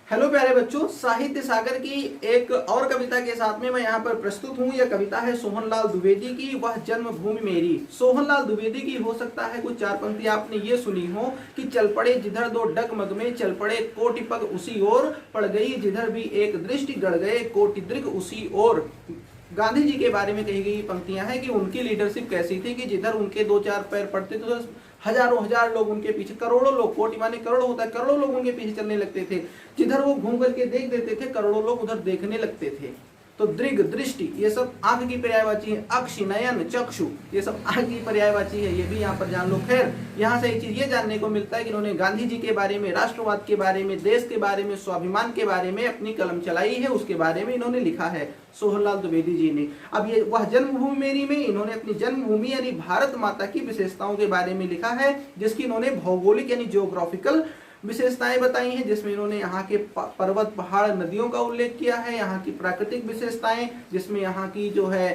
Hello प्यारे बच्चों, साहित्य सागर की एक और कविता के साथ में मैं यहाँ पर प्रस्तुत हूँ। यह कविता है सोहनलाल द्विवेदी की, वह जन्मभूमि मेरी। सोहनलाल द्विवेदी की हो सकता है कुछ चार पंक्ति आपने ये सुनी हो कि चल पड़े जिधर दो डगमग में, चल पड़े कोटि पग उसी ओर, पड़ गई जिधर भी एक दृष्टि, गड़ गए कोटि दृग उसी ओर। गांधी जी के बारे में कही गई पंक्तियां हैं कि उनकी लीडरशिप कैसी थी कि जिधर उनके दो चार पैर पड़ते थे तो हजारों हजार लोग उनके पीछे, करोड़ों लोग, कोटि माने करोड़ों होता है, करोड़ों लोग उनके पीछे चलने लगते थे। जिधर वो घूम करके देख देते थे करोड़ों लोग उधर देखने लगते थे। तो दृग, दृष्टि, ये सब आंख की पर्यायवाची है। अक्ष, नयन, चक्षु, ये सब आंख की पर्यायवाची है, ये भी यहाँ पर जान लो। खैर, यहाँ से एक चीज ये जानने को मिलता है कि इन्होंने गांधी जी के बारे में, राष्ट्रवाद के बारे में, देश के बारे में, स्वाभिमान के बारे में अपनी कलम चलाई है, उसके बारे में इन्होंने लिखा है सोहनलाल द्विवेदी जी ने। अब ये वह जन्मभूमि मेरी में इन्होंने अपनी जन्मभूमि यानी भारत माता की विशेषताओं के बारे में लिखा है, जिसकी इन्होंने भौगोलिक यानी जियोग्राफिकल विशेषताएं बताई हैं, जिसमें इन्होंने यहाँ के पर्वत, पहाड़, नदियों का उल्लेख किया है। यहाँ की प्राकृतिक विशेषताएं, जिसमें यहाँ की जो है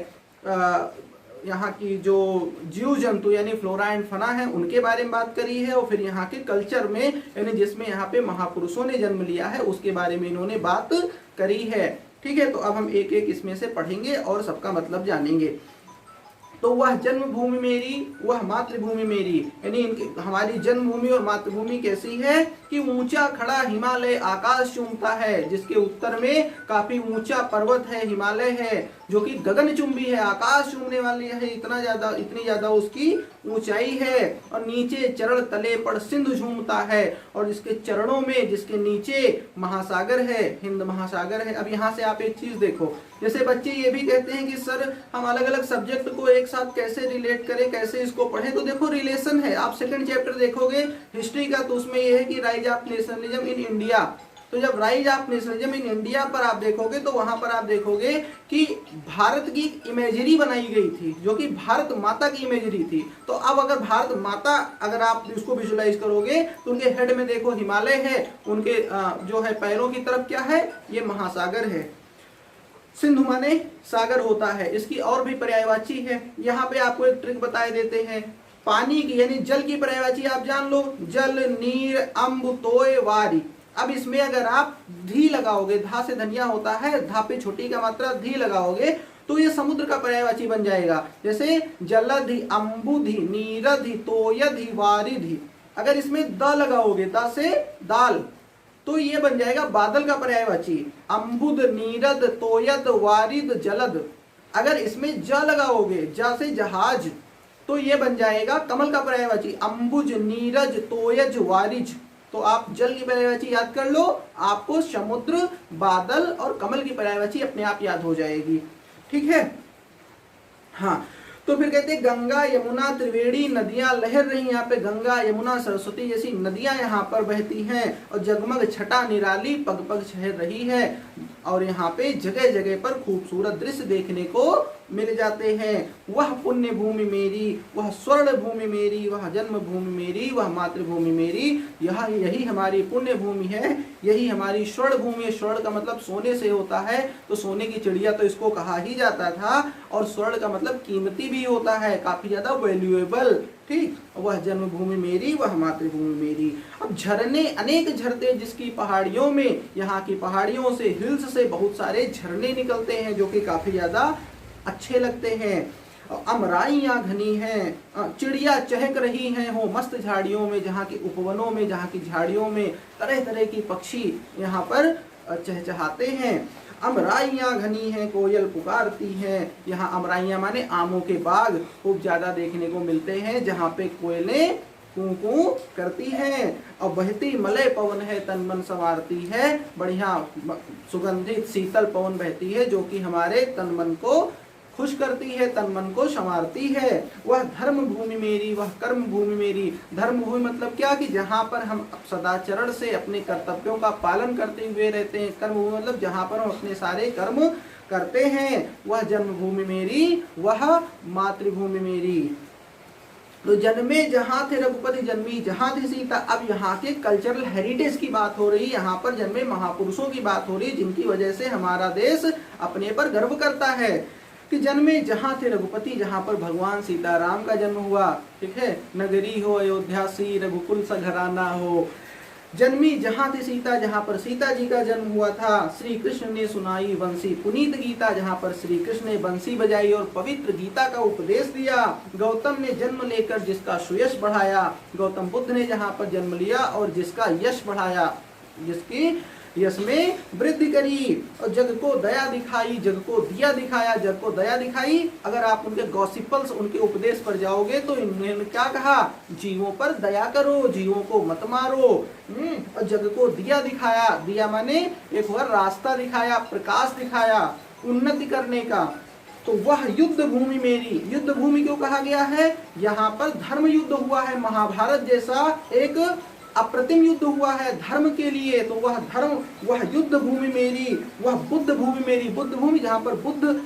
यहाँ की जो जीव जंतु यानी फ्लोरा एंड फना है उनके बारे में बात करी है। और फिर यहाँ के कल्चर में यानी जिसमें यहाँ पे महापुरुषों ने जन्म लिया है उसके बारे में इन्होंने बात करी है। ठीक है, तो अब हम एक एक इसमें से पढ़ेंगे और सबका मतलब जानेंगे। तो वह जन्मभूमि मेरी, वह मातृभूमि मेरी, यानी हमारी जन्मभूमि और मातृभूमि कैसी है कि ऊंचा खड़ा हिमालय आकाश चूमता है, जिसके उत्तर में काफी ऊंचा पर्वत है, हिमालय है, जो कि गगनचुंबी है, आकाश चूमने वाली है, इतनी ज्यादा उसकी ऊंचाई है। और नीचे चरण तले पर सिंधु झूमता है, और इसके चरणों में, जिसके नीचे महासागर है, हिंद महासागर है। अब यहाँ से आप एक चीज देखो, जैसे बच्चे ये भी कहते हैं कि सर हम अलग अलग सब्जेक्ट को एक साथ कैसे रिलेट करें, कैसे इसको पढ़ें। तो देखो रिलेशन है, आप सेकंड चैप्टर देखोगे हिस्ट्री का, तो उसमें ये है कि rise of nationalism in India. तो जब rise of nationalism in India पर आप देखोगे तो वहां पर आप देखोगे कि भारत की इमेजरी बनाई गई थी, जो कि भारत माता की इमेजरी थी। तो अब अगर भारत माता, अगर आप इसको विजुलाइज करोगे तो उनके हेड में देखो हिमालय है, उनके जो है पैरों की तरफ क्या है, ये महासागर है। सिंधु माने सागर होता है, इसकी और भी पर्यायवाची है। यहाँ पे आपको एक ट्रिक बताए देते हैं, पानी की यानी जल की पर्यायवाची आप जान लो, जल, नीर, अम्ब, तोय, वारी। अब इसमें अगर आप धी लगाओगे, धा से धनिया होता है, धा पे छोटी का मात्रा, धी लगाओगे तो ये समुद्र का पर्यायवाची बन जाएगा। जैसे जलधि, अम्बुधि, नीरधि, तोयधि, वारिधि। अगर इसमें द लगाओगे, द से दाल, तो ये बन जाएगा बादल का पर्यायवाची, अम्बुद, नीरद, तोयद, वारिद, जलद। अगर इसमें ज लगाओगे, ज से जहाज, तो ये बन जाएगा कमल का पर्यायवाची, अम्बुज, नीरज, तोयज, वारिज। तो आप जल की पर्यायवाची याद कर लो, आपको समुद्र, बादल और कमल की पर्यायवाची अपने आप याद हो जाएगी। ठीक है, हाँ। तो फिर कहते हैं गंगा यमुना त्रिवेणी नदियां लहर रही, यहाँ पे गंगा यमुना सरस्वती जैसी नदियां यहाँ पर बहती हैं, और जगमग छटा निराली पग पग छहर रही है। और यहाँ पे जगह जगह पर खूबसूरत दृश्य देखने को मिल जाते हैं। वह पुण्य भूमि मेरी, वह स्वर्ण भूमि मेरी, वह जन्म भूमि मेरी, वह मातृभूमि मेरी। यही हमारी पुण्य भूमि है, यही हमारी स्वर्ण भूमि है। स्वर्ण का मतलब सोने से होता है, तो सोने की चिड़िया तो इसको कहा ही जाता था। और स्वर्ण का मतलब कीमती भी होता है, काफी ज्यादा वैल्यूएबल। ठीक, वह जन्मभूमि मेरी, वह मातृभूमि मेरी। अब झरने अनेक झरते जिसकी पहाड़ियों में, यहाँ की पहाड़ियों से, हिल्स से बहुत सारे झरने निकलते हैं, जो कि काफी ज्यादा अच्छे लगते हैं। अमराइयां घनी हैं, चिड़िया चहक रही हैं हो मस्त झाड़ियों में, जहाँ के उपवनों में, जहाँ की झाड़ियों में तरह तरह की पक्षी यहाँ पर चहचहाते हैं। अमराइयां घनी हैं, कोयल पुकारती हैं। यहाँ अमराइयां माने आमों के बाग खूब ज्यादा देखने को मिलते हैं, जहाँ पे कोयलें कू कू करती हैं। और बहती मलय पवन है, तन मन संवारती है। बढ़िया सुगंधित शीतल पवन बहती है, जो कि हमारे तन मन को खुश करती है, तन मन को संवारती है। वह धर्म भूमि मेरी, वह कर्म भूमि मेरी। धर्म भूमि मतलब क्या कि जहाँ पर हम सदाचरण से अपने कर्तव्यों का पालन करते हुए रहते हैं। कर्म भूमि मतलब जहाँ पर हम अपने सारे कर्म करते हैं। वह जन्मभूमि मेरी, वह मातृभूमि मेरी। तो जन्मे जहाँ थे रघुपति, जन्मी जहाँ थी सीता। अब यहाँ के कल्चरल हेरिटेज की बात हो रही, यहाँ पर जन्मे महापुरुषों की बात हो रही, जिनकी वजह से हमारा देश अपने पर गर्व करता है। कि जन्मे जहाँ थे रघुपति, जहाँ पर भगवान सीताराम का जन्म हुआ। ठीक है, नगरी हो अयोध्या सी, रघुकुल सा घराना हो। जन्मी जहाँ थी सीता, जहाँ पर सीता जी का जन्म हुआ था। श्री कृष्ण ने सुनाई बंसी पुनीत गीता, जहाँ पर श्री कृष्ण ने बंसी बजाई और पवित्र गीता का उपदेश दिया। गौतम ने जन्म लेकर जिसका सुयश बढ़ाया, गौतम बुद्ध ने जहाँ पर जन्म लिया और जिसका यश बढ़ाया, जिसकी यश में वृद्धि करी और जग को दया दिखाई, जग को दिया दिखाया, जग को दया दिखाई। अगर आप उनके गॉसिपल्स, उनके उपदेश पर जाओगे तो इन्होंने क्या कहा, जीवों पर दया करो, जीवों को मत मारो। और जग को दिया दिखाया, दिया माने एक और रास्ता दिखाया, प्रकाश दिखाया उन्नति करने का। तो वह युद्ध भूमि मेरी, युद्ध भूमि क्यों कहा गया है, यहाँ पर धर्म युद्ध हुआ है, महाभारत जैसा एक अप्रतिम युद्ध हुआ है धर्म के लिए। तो वह धर्म, वह युद्ध भूमि मेरी, वह बुद्ध भूमि मेरी, बुद्ध भूमि जहाँ पर बुद्ध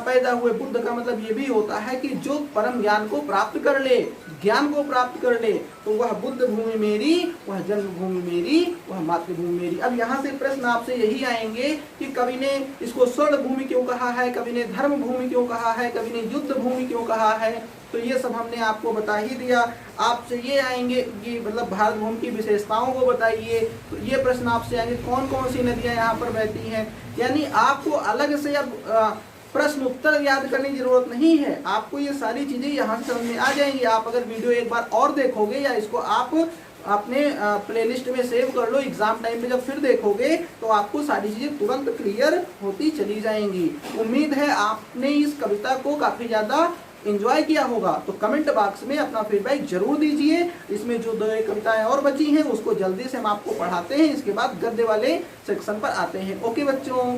पैदा हुए। बुद्ध का मतलब ये भी होता है कि जो परम ज्ञान को प्राप्त कर ले, ज्ञान को प्राप्त कर ले, तो वह बुद्ध भूमि मेरी, वह जन्मभूमि मेरी, वह मातृभूमि मेरी। अब यहाँ से प्रश्न आपसे यही आएंगे कि कवि ने इसको स्वर्ण भूमि क्यों कहा है, कवि ने धर्म भूमि क्यों कहा है, कवि ने युद्ध भूमि क्यों कहा है। तो ये सब हमने आपको बता ही दिया। आपसे ये आएंगे कि मतलब भारत भूमि की विशेषताओं को बताइए। तो ये प्रश्न आपसे आएंगे कौन कौन सी नदियां यहाँ पर बहती हैं। यानी आपको अलग से अब प्रश्न उत्तर याद करने की जरूरत नहीं है, आपको ये सारी चीजें यहाँ से समझ में आ जाएंगी। आप अगर वीडियो एक बार और देखोगे या इसको आप अपने प्लेलिस्ट में सेव कर लो, एग्जाम टाइम पे जब फिर देखोगे तो आपको सारी चीजें तुरंत क्लियर होती चली जाएंगी। उम्मीद है आपने इस कविता को काफी ज्यादा एंजॉय किया होगा। तो कमेंट बॉक्स में अपना फीडबैक जरूर दीजिए। इसमें जो 2 कविताएं और बची हैं उसको जल्दी से हम आपको पढ़ाते हैं, इसके बाद गद्य वाले सेक्शन पर आते हैं। ओके बच्चों।